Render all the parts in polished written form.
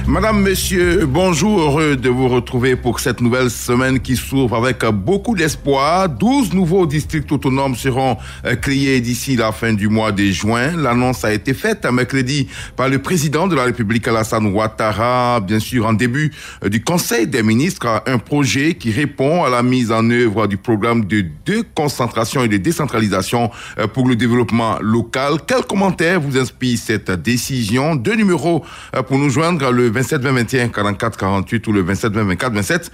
Madame, Monsieur, bonjour, heureux de vous retrouver pour cette nouvelle semaine qui s'ouvre avec beaucoup d'espoir. 12 nouveaux districts autonomes seront créés d'ici la fin du mois de juin. L'annonce a été faite mercredi par le président de la République, Alassane Ouattara, bien sûr en début du Conseil des ministres, un projet qui répond à la mise en œuvre du programme de déconcentration et de décentralisation pour le développement local. Quel commentaire vous inspire cette décision? Deux numéros pour nous joindre, le 27 20 21 44 48 ou le 27 20 24 27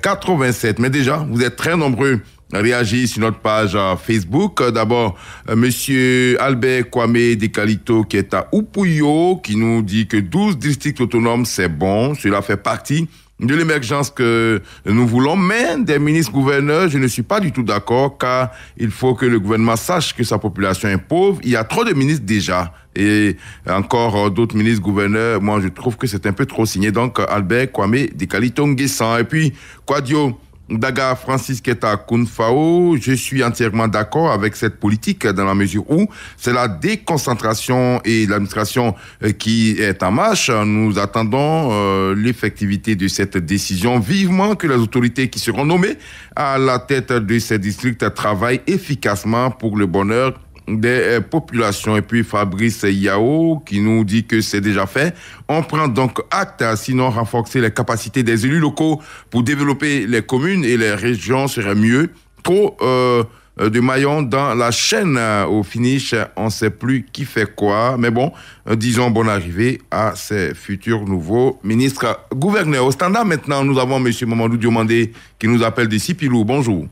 87. Mais déjà, vous êtes très nombreux à réagir sur notre page Facebook. D'abord, Monsieur Albert Kwame Dekalito qui est à Upuyo, qui nous dit que 12 districts autonomes, c'est bon. Cela fait partie de l'émergence que nous voulons, mais des ministres-gouverneurs, je ne suis pas du tout d'accord, car il faut que le gouvernement sache que sa population est pauvre. Il y a trop de ministres déjà, et encore d'autres ministres-gouverneurs. Moi, je trouve que c'est un peu trop signé. Donc, Albert Kwame Dekalito Nguessan. Et puis, Kwadio Daga Francis Keta Kounfao, je suis entièrement d'accord avec cette politique dans la mesure où c'est la déconcentration et l'administration qui est en marche. Nous attendons l'effectivité de cette décision. Vivement que les autorités qui seront nommées à la tête de ces districts travaillent efficacement pour le bonheur des populations. Et puis Fabrice Yao qui nous dit que c'est déjà fait. On prend donc acte, sinon renforcer les capacités des élus locaux pour développer les communes et les régions serait mieux. Trop de maillons dans la chaîne. Au finish, on ne sait plus qui fait quoi. Mais bon, disons bonne arrivée à ces futurs nouveaux ministres gouverneurs. Au standard maintenant, nous avons M. Mamadou Diomandé qui nous appelle de Sipilou. Bonjour.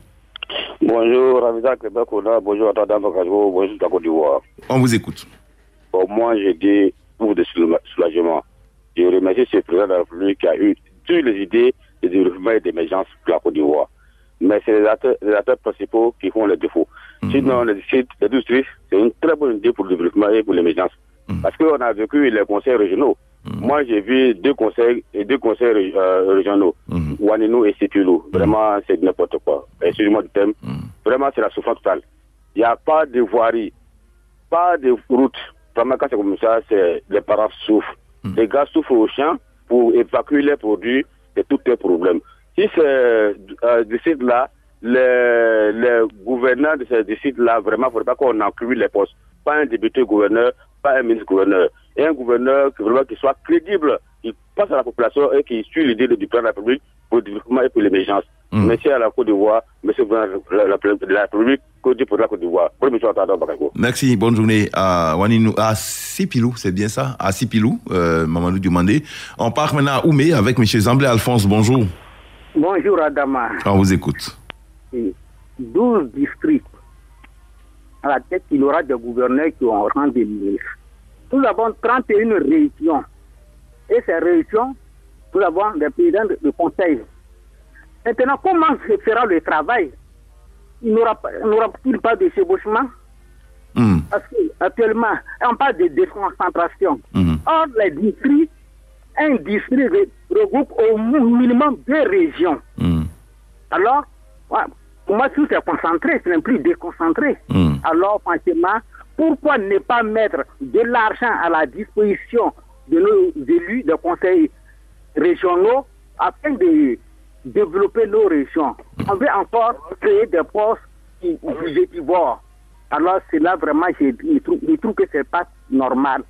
Bonjour, Ravisa Kebakona, bonjour, Atadam Bakajo, bonjour, la Côte d'Ivoire. On vous écoute. Bon, moi, j'ai dit pour de soulagement. Je remercie ce président de la République qui a eu toutes les idées de développement et d'émergence pour la Côte d'Ivoire. Mais c'est les acteurs principaux qui font les défauts. Sinon, les districts, c'est une très bonne idée pour le développement et pour l'émergence. Parce qu'on a vécu les conseils régionaux. Moi, j'ai vu deux conseils régionaux, Wanino et Sipilou. Vraiment, c'est n'importe quoi. Excusez-moi du thème. Vraiment, c'est la souffrance totale. Il n'y a pas de voirie, pas de route. Vraiment, quand c'est comme ça, les parents souffrent. Les gars souffrent au champ pour évacuer les produits et tous les problèmes. Si c'est de sites-là, les gouverneurs de ces sites-là, vraiment, il ne faudrait pas qu'on inclue les postes. Pas un député gouverneur, pas un ministre-gouverneur. Et un gouverneur qui soit crédible, qui passe à la population et qui suit l'idée du plan de la République pour le développement et pour l'émergence. Merci à la Côte d'Ivoire, monsieur le président de la République, Côte d'Ivoire pour la Côte d'Ivoire. Merci, bonne journée à Waninou, à Sipilou, c'est bien ça, à Sipilou, Mamadou Diomandé. On part maintenant à Oumé avec monsieur Zamblé Alphonse, bonjour. Bonjour Adama. On vous écoute. 12 districts. À la tête, il y aura des gouverneurs qui ont rang de ministres. Nous avons 31 régions. Et ces régions, nous avons des présidents de conseil. Maintenant, comment se fera le travail? Il n'aura-t-il pas de chevauchement? Parce qu'actuellement, on parle de déconcentration. Or, les districts, un district regroupe au minimum 2 régions. Alors, pour moi, tout est concentré, ce n'est plus déconcentré. Alors, franchement, pourquoi ne pas mettre de l'argent à la disposition de nos élus de conseils régionaux afin de développer nos régions? On veut encore créer des postes budgétivores. Alors, c'est là vraiment, je trouve que ce n'est pas normal.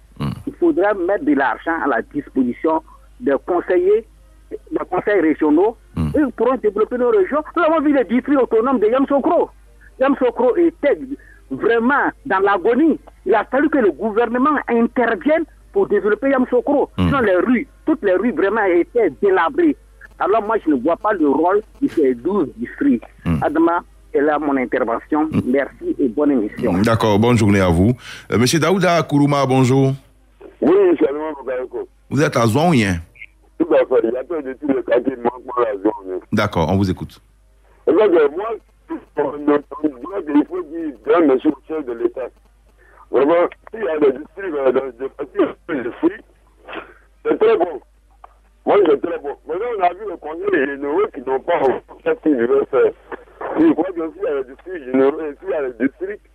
Il faudrait mettre de l'argent à la disposition des conseillers, des conseils régionaux, et ils pourront développer nos régions. Nous avons vu les districts autonomes de Yamoussoukro. Yamoussoukro était vraiment dans l'agonie. Il a fallu que le gouvernement intervienne pour développer Yamoussoukro. Sinon, toutes les rues vraiment étaient délabrées. Alors moi, je ne vois pas le rôle de ces 12 districts. Adama, c'est là mon intervention. Merci et bonne émission. D'accord, bonne journée à vous. Monsieur Daouda Kourouma, bonjour. Oui, salut, Bougaïko. Vous êtes à Zonien. Tout à fait. Il y a peu de tous les quartiers de la zone. D'accord, on vous écoute. Moi, il faut dire d'un monsieur le chef de l'État. Vraiment, s'il y a des districts, c'est très bon. Moi, c'est très bon. Maintenant, on a vu le conseil généraux qui n'ont pas fait ce qu'ils veulent faire. Je crois que s'il y a des districts généraux et s'il y a des districts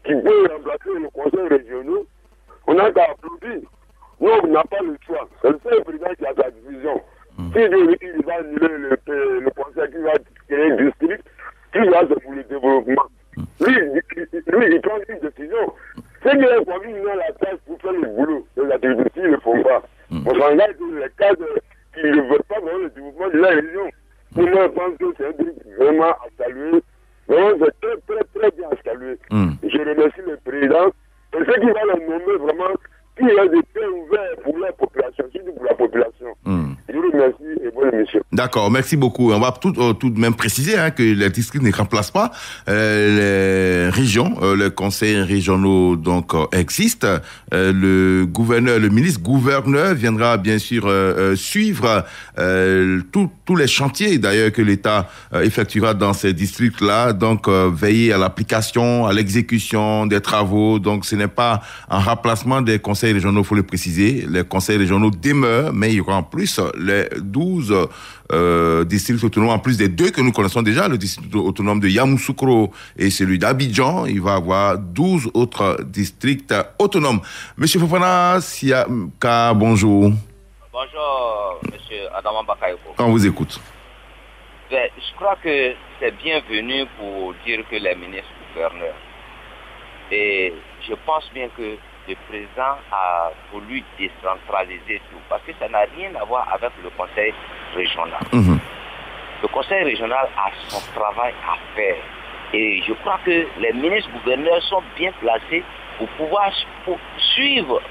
qui peuvent remplacer le conseil régional, on n'a qu'à applaudir. nous, on n'a pas le choix. C'est le seul président qui a sa décision. Si il va annuler le conseil qui va créer un district, qui va c'est pour le développement. Lui, il prend une décision. C'est qu'il a pas mis la tâche pour faire le boulot. Les activités, ils ne le font pas. On s'engage dans les cas qui ne veulent pas vraiment le développement de la région. Pour moi, je pense que c'est un truc vraiment à saluer. Vraiment, c'est très, très, très bien à saluer. Je remercie le président. Et ceux qui vont le nommer vraiment, qui a des cœurs ouverts pour la population, surtout pour la population. Je vous remercie et bonne émission. D'accord, merci beaucoup. On va tout de même préciser que les districts ne remplacent pas les régions. Les conseils régionaux donc existent. Le ministre-gouverneur viendra bien sûr suivre tous les chantiers d'ailleurs que l'État effectuera dans ces districts-là. Donc veiller à l'application, à l'exécution des travaux. Donc ce n'est pas un remplacement des conseils régionaux, il faut le préciser. Les conseils régionaux demeurent, mais il y aura en plus les 12 districts autonomes, en plus des 2 que nous connaissons déjà, le district autonome de Yamoussoukro et celui d'Abidjan. Il va y avoir 12 autres districts autonomes. Monsieur Fofana Siaka, bonjour. Bonjour, monsieur Adama Bakayoko. On vous écoute. Je crois que c'est bienvenu pour dire que les ministres gouverneurs. Et je pense bien que le président a voulu décentraliser tout, parce que ça n'a rien à voir avec le conseil régional. Le conseil régional a son travail à faire. Et je crois que les ministres gouverneurs sont bien placés pour pouvoir suivre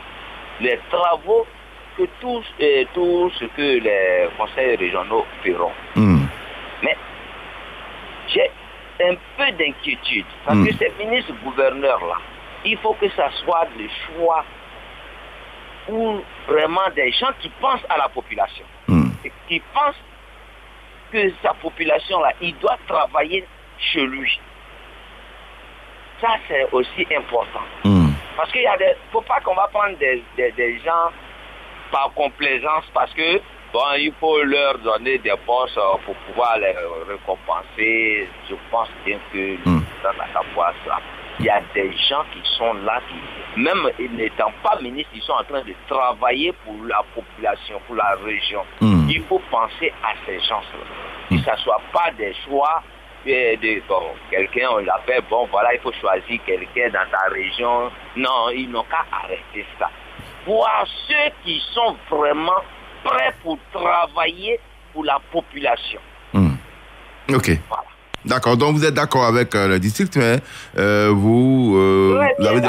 les travaux que tout ce que les conseils régionaux feront. Mais j'ai un peu d'inquiétude, parce que ces ministres gouverneurs-là, il faut que ça soit le choix pour vraiment des gens qui pensent à la population. Et qui pensent que sa population-là, il doit travailler chez lui. Ça, c'est aussi important. Parce qu'il y a faut pas qu'on va prendre des gens par complaisance, parce que il faut leur donner des postes pour pouvoir les récompenser. Je pense bien que le président n'a qu'à voir ça. Il y a des gens qui sont là, qui, même n'étant pas ministres, ils sont en train de travailler pour la population, pour la région. Il faut penser à ces gens-là. Que ça ne soit pas des choix quelqu'un, on l'appelle, il faut choisir quelqu'un dans ta région. Non, ils n'ont qu'à arrêter ça. Voir ceux qui sont vraiment prêts pour travailler pour la population. Ok. Voilà. D'accord, donc vous êtes d'accord avec le district, mais vous avez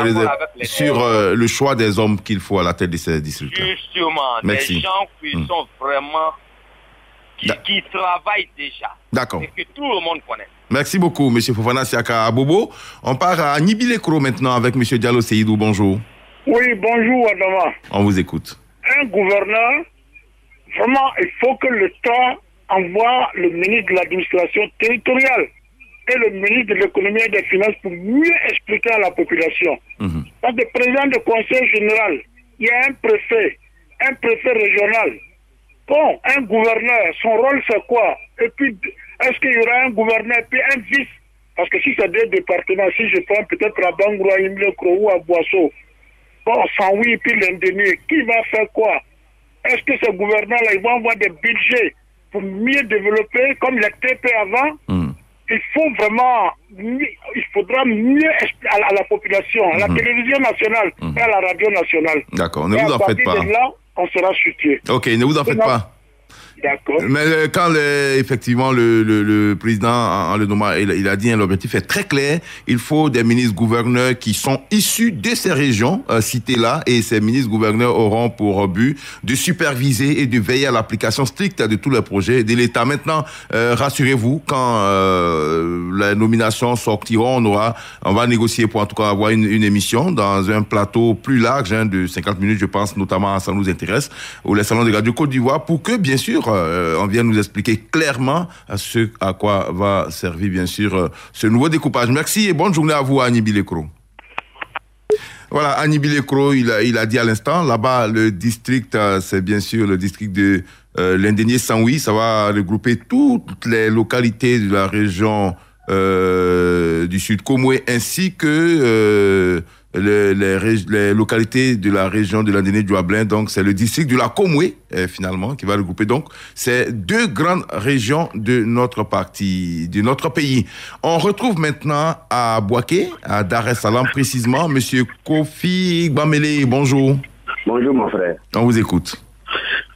sur le choix des hommes qu'il faut à la tête de ces districts. Justement, merci. Des gens qui sont vraiment, qui travaillent déjà. D'accord. Et que tout le monde connaît. Merci beaucoup, M. Fofana Siaka Abobo. On part à Nibilekro maintenant avec M. Diallo Seydou. Bonjour. Oui, bonjour Adama. On vous écoute. Un gouverneur, vraiment, il faut que l'État envoie le ministre de l'administration territoriale et le ministre de l'économie et des finances pour mieux expliquer à la population. Parce que le président du conseil général, il y a un préfet régional. Bon, un gouverneur, son rôle c'est quoi? Et puis, est-ce qu'il y aura un gouverneur puis un vice? Parce que si c'est deux départements, si je prends peut-être à Bangoura, à Imlekro ou à Boisseau, sans oui, puis l'indénié, qui va faire quoi? Est-ce que ce gouverneur-là, il va avoir des budgets pour mieux développer, comme les TP avant? Il faut vraiment, il faudra mieux à la population, à la télévision nationale et à la radio nationale. D'accord, ne vous en faites pas. De là, on sera soutenu. Ok, ne vous en faites pas. D'accord. Mais quand effectivement le président en le nommant, il a dit l'objectif est très clair. Il faut des ministres gouverneurs qui sont issus de ces régions citées là, et ces ministres gouverneurs auront pour but de superviser et de veiller à l'application stricte de tous les projets de l'État. Maintenant, rassurez-vous, quand les nominations sortiront, on va négocier pour en tout cas avoir une émission dans un plateau plus large de 50 minutes, je pense, notamment ça nous intéresse, ou les salons de radio Côte d'Ivoire, pour que bien sûr on vient nous expliquer clairement à quoi va servir, bien sûr, ce nouveau découpage. Merci et bonne journée à vous, Annie Bilekro. Voilà, Annie Bilekro, il a dit à l'instant, là-bas, le district, c'est bien sûr le district de l'Indénié Sanwi. Ça va regrouper toutes les localités de la région du Sud Komoué, ainsi que les localités de la région de Landéné-Douablin. Donc, c'est le district de la Komoué, finalement, qui va regrouper donc ces deux grandes régions de notre pays. On retrouve maintenant à Bouaké, à Dar es Salaam précisément, Monsieur Kofi Gbamele. Bonjour. Bonjour, mon frère. On vous écoute.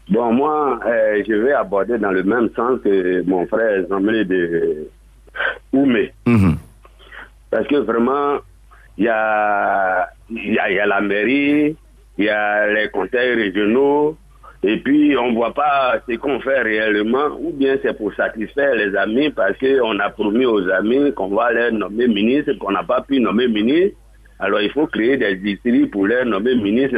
Bon, moi, je vais aborder dans le même sens que mon frère Zambélé de Oumé. Parce que vraiment, il y a la mairie, il y a les conseils régionaux, et puis on ne voit pas ce qu'on fait réellement, ou bien c'est pour satisfaire les amis, parce qu'on a promis aux amis qu'on va les nommer ministres, qu'on n'a pas pu nommer ministres. Alors il faut créer des districts pour les nommer ministres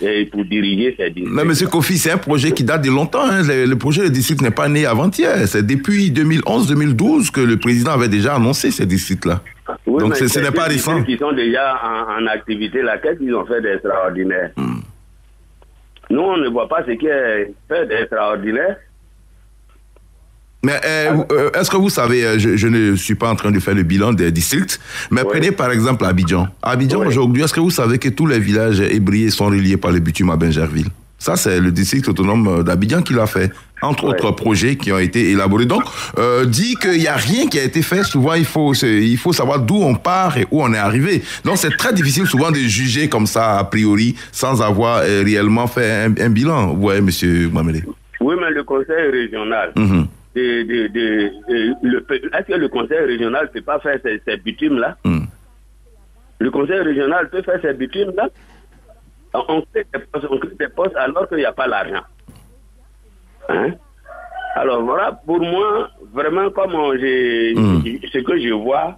et pour diriger ces districts. Mais M. Kofi, c'est un projet qui date de longtemps. Hein. Le projet de district n'est pas né avant-hier. C'est depuis 2011-2012 que le président avait déjà annoncé ces districts-là. Oui, donc ce n'est pas récent. Qui sont déjà en activité, qu'est-ce qu'ils ont fait d'extraordinaire? Nous, on ne voit pas ce qui est fait d'extraordinaire. Mais est-ce que vous savez, je ne suis pas en train de faire le bilan des districts, mais prenez par exemple Abidjan. Abidjan aujourd'hui, est-ce que vous savez que tous les villages ébriés sont reliés par le bitume à Bingerville? Ça, c'est le district autonome d'Abidjan qui l'a fait, entre autres projets qui ont été élaborés. Donc, dit qu'il n'y a rien qui a été fait, souvent il faut savoir d'où on part et où on est arrivé. Donc, c'est très difficile souvent de juger comme ça, a priori, sans avoir réellement fait un bilan. Vous voyez, M. Mamele. Oui, mais le conseil régional... Est-ce que le conseil régional ne peut pas faire ces bitumes-là? Le conseil régional peut faire ces bitumes-là? On crée des postes alors qu'il n'y a pas l'argent. Hein? Alors voilà, pour moi, vraiment, comme ce que je vois,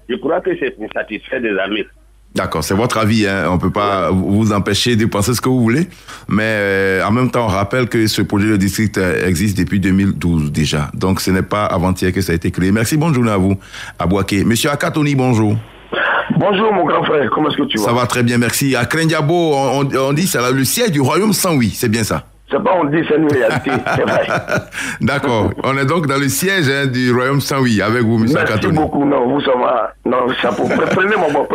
je crois que c'est pour satisfaire des amis. D'accord, c'est votre avis, hein. On ne peut pas vous empêcher de penser ce que vous voulez, mais en même temps, on rappelle que ce projet de district existe depuis 2012 déjà, donc ce n'est pas avant-hier que ça a été créé. Merci, bonne journée à vous, à Bouaké. Monsieur Akatoni, bonjour. Bonjour mon grand frère, comment est-ce que tu vas? Ça va très bien, merci. À Krendiabo, on dit c'est le siège du royaume sans oui, c'est bien ça? C'est pas on dit, c'est une réalité, c'est vrai. D'accord, on est donc dans le siège du royaume sans oui avec vous, monsieur Akatoni. Merci beaucoup, non, vous ça va, non, chapeau, prenez mon bon.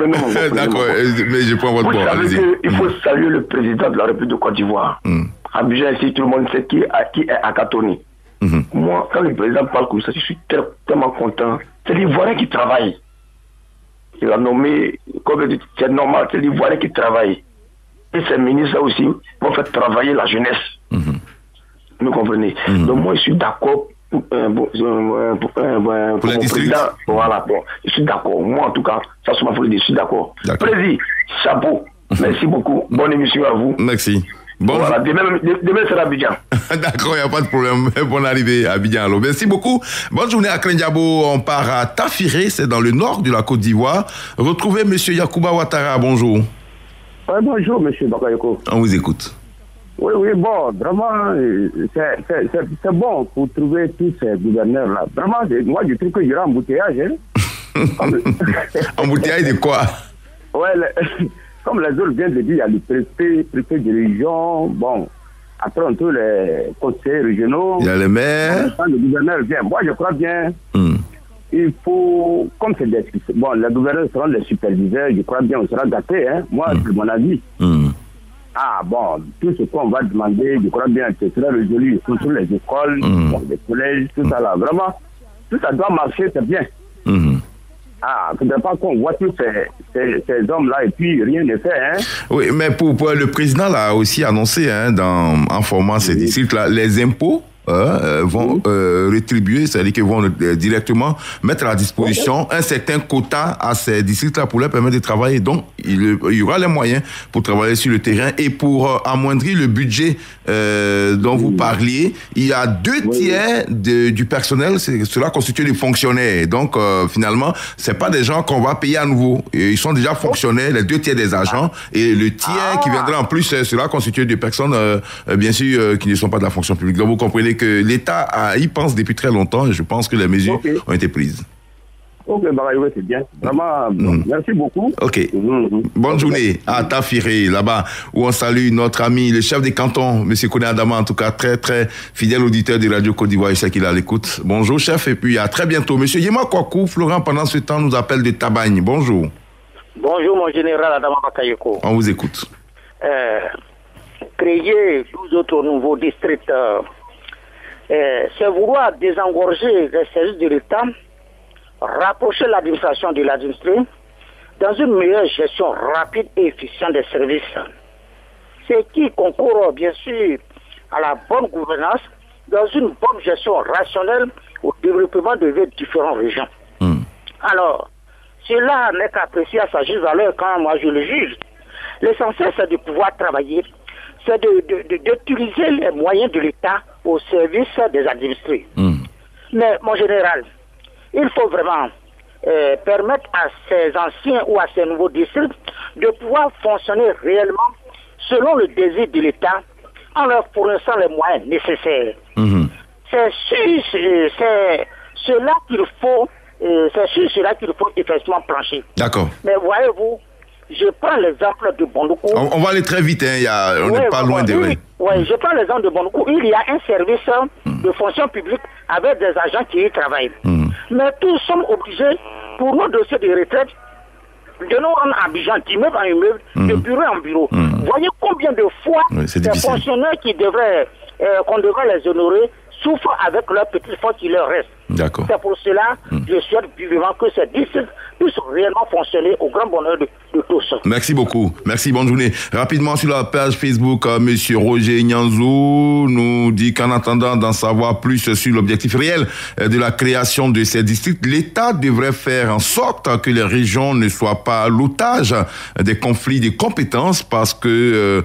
D'accord, mais je prends votre bon, allez-y. Il faut saluer le président de la République de Côte d'Ivoire. Abidjan ici, tout le monde sait qui est Akatoni. Moi, quand le président parle comme ça, je suis tellement content. C'est l'Ivoirien qui travaille. Il a nommé, comme c'est normal, c'est l'Ivoirien qui travaille. Et ces ministres aussi vont faire travailler la jeunesse. Vous comprenez? Donc moi, je suis d'accord pour le président. Voilà, bon, je suis d'accord. Moi, en tout cas, ça se m'a fait dire, je suis d'accord. Président, chapeau. Merci beaucoup. Bonne émission à vous. Merci. Bon, voilà, demain c'est Abidjan. D'accord, il n'y a pas de problème. Bonne arrivée à Abidjan. Alors, merci beaucoup. Bonne journée à Krendiabo. On part à Tafiré, c'est dans le nord de la Côte d'Ivoire. Retrouvez M. Yacouba Ouattara. Bonjour. Oui, bonjour, M. Bakayoko. On vous écoute. Oui, bon, vraiment, c'est bon pour trouver tous ces gouverneurs-là. Vraiment, moi, je trouve qu'il y aura embouteillage. Embouteillage de quoi? Oui, comme les autres viennent de dire, il y a le préfet de région, bon, après on trouve les conseillers régionaux. Il y a les maires. Quand le gouverneur vient, moi je crois bien, il faut, comme c'est des, bon, les gouverneurs seront les superviseurs, je crois bien, on sera gâtés, hein, moi, c'est mon avis. Ah bon, tout ce qu'on va demander, je crois bien que ce sera résolu, surtout les écoles, bon, les collèges, tout ça là, vraiment, tout ça doit marcher, c'est bien. Ah, il ne faudrait pas qu'on voit tous ces hommes-là et puis rien n'est fait. Hein? Oui, mais pour le président l'a aussi annoncé hein, en formant ces districts-là, les impôts vont rétribuer, c'est-à-dire qu'ils vont directement mettre à disposition un certain quota à ces districts-là pour leur permettre de travailler. Donc, il y aura les moyens pour travailler sur le terrain et pour amoindrir le budget dont vous parliez. Il y a 2 tiers du personnel, cela constitue des fonctionnaires. Donc, finalement, c'est pas des gens qu'on va payer à nouveau. Ils sont déjà fonctionnaires, les 2 tiers des agents, et le tiers qui viendra en plus, cela constitue des personnes, bien sûr, qui ne sont pas de la fonction publique. Donc, vous comprenez que l'État y pense depuis très longtemps et je pense que les mesures ont été prises. Ok, c'est bien. Vraiment, merci beaucoup. Ok. Bonne journée à Tafiré, là-bas, où on salue notre ami, le chef des cantons, M. Koné Adama, en tout cas, très, très fidèle auditeur de Radio Côte d'Ivoire. Je sais qu'il est à l'écoute. Bonjour, chef, et puis à très bientôt. M. Yema Kwaku, Florent, pendant ce temps, nous appelle de Tabagne. Bonjour. Bonjour mon général Adama Bakayoko. On vous écoute. Créer 12 autres nouveaux districts, c'est vouloir désengorger les services de l'État, rapprocher l'administration de l'administré dans une meilleure gestion rapide et efficiente des services. C'est qui concourt bien sûr à la bonne gouvernance dans une bonne gestion rationnelle au développement de différentes régions. Alors, cela n'est qu'apprécié à sa juste valeur quand moi je le juge. L'essentiel c'est de pouvoir travailler, c'est d'utiliser les moyens de l'État au service des administrés. Mais mon général, il faut vraiment permettre à ces anciens ou à ces nouveaux districts de pouvoir fonctionner réellement selon le désir de l'État en leur fournissant les moyens nécessaires. C'est cela qu'il faut, effectivement plancher. D'accord. Mais voyez-vous, je prends l'exemple de Bondoukou. On va aller très vite, hein. On n'est pas loin de... Oui, je prends l'exemple de Bondoukou. Il y a un service de fonction publique avec des agents qui y travaillent. Mais tous sommes obligés, pour nos dossiers de retraite, de nous rendre à Abidjan, d'immeuble en immeuble, de bureau en bureau. Voyez combien de fois ces fonctionnaires qu'on devrait les honorer souffrent avec leurs petites fautes qui leur restent. C'est pour cela que je souhaite vivement que ces districts puissent réellement fonctionner au grand bonheur de tous. Merci beaucoup. Merci, bonne journée. Rapidement sur la page Facebook, Monsieur Roger Nyanzou nous dit qu'en attendant d'en savoir plus sur l'objectif réel de la création de ces districts, l'État devrait faire en sorte que les régions ne soient pas l'otage des conflits de compétences parce que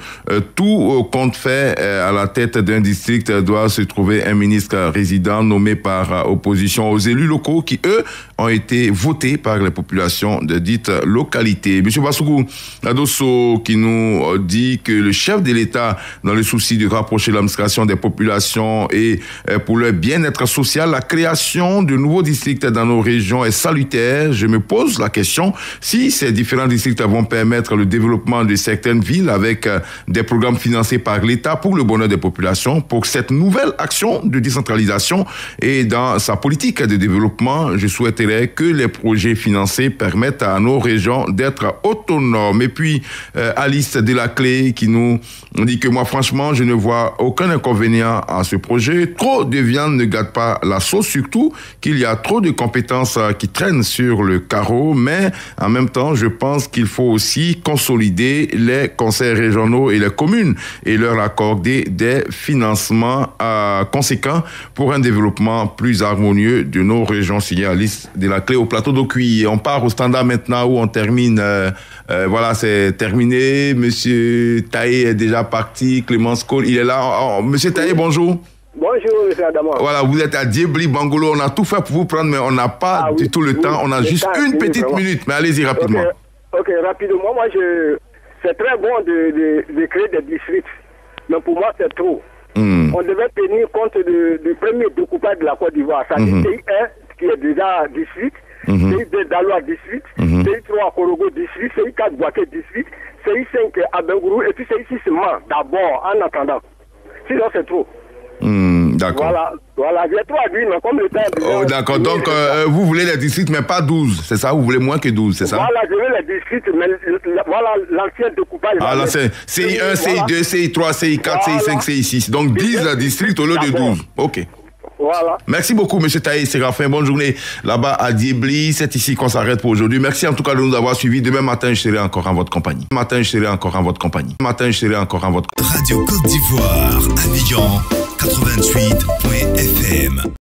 tout compte fait à la tête d'un district doit se trouver un ministre résident nommé par opposition aux élus locaux qui, eux, ont été votés par les populations de dites localités. Monsieur Basougou Adosso qui nous dit que le chef de l'État, dans le souci de rapprocher l'administration des populations et pour leur bien-être social, la création de nouveaux districts dans nos régions est salutaire. Je me pose la question si ces différents districts vont permettre le développement de certaines villes avec des programmes financés par l'État pour le bonheur des populations. Pour cette nouvelle action de décentralisation et dans sa politique de développement, je souhaiterais que les projets financés permettent à nos régions d'être autonomes. Et puis, Alice Delaclé qui nous dit que moi, franchement, je ne vois aucun inconvénient à ce projet. Trop de viande ne gâte pas la sauce, surtout qu'il y a trop de compétences qui traînent sur le carreau. Mais en même temps, je pense qu'il faut aussi consolider les conseils régionaux et les communes et leur accorder des financements conséquents pour un développement plus harmonieux de nos régions. Signé Alice Delaclé au plateau d'Okuyi. On part au standard maintenant où on termine. Voilà, c'est terminé. Monsieur Taï est déjà parti. Clémence Cole, il est là. Monsieur Taï, bonjour. Bonjour, monsieur Adama. Voilà, vous êtes à Diebli, Bangolo. On a tout fait pour vous prendre, mais on n'a pas du tout le temps. On a juste une petite minute. Mais allez-y rapidement. Ok, rapidement. Moi, c'est très bon de créer des districts. Mais pour moi, c'est trop. On devait tenir compte du premier découpage de la Côte d'Ivoire. Ça dit CI1, qui est déjà district, CI2 Daloa district, CI3 Korogo district, CI4 Boaké district, CI5 Abengourou et puis CI6 Man d'abord, en attendant. Sinon, c'est trop. D'accord. Voilà, j'ai trop à dire, mais comme le temps... d'accord, donc vous voulez les districts, mais pas 12, c'est ça? Vous voulez moins que 12, c'est ça? Voilà, je veux les districts, mais voilà l'ancien découpage. Ah, là, c'est CI1, CI2, CI3, CI4, CI5, CI6. Donc 10 districts au lieu de 12. OK. Voilà. Merci beaucoup, M. Taï Séraphin. Bonne journée là-bas à Diebli. C'est ici qu'on s'arrête pour aujourd'hui. Merci en tout cas de nous avoir suivis. Demain matin, je serai encore en votre compagnie. Radio Côte d'Ivoire, Abidjan, 88.fm.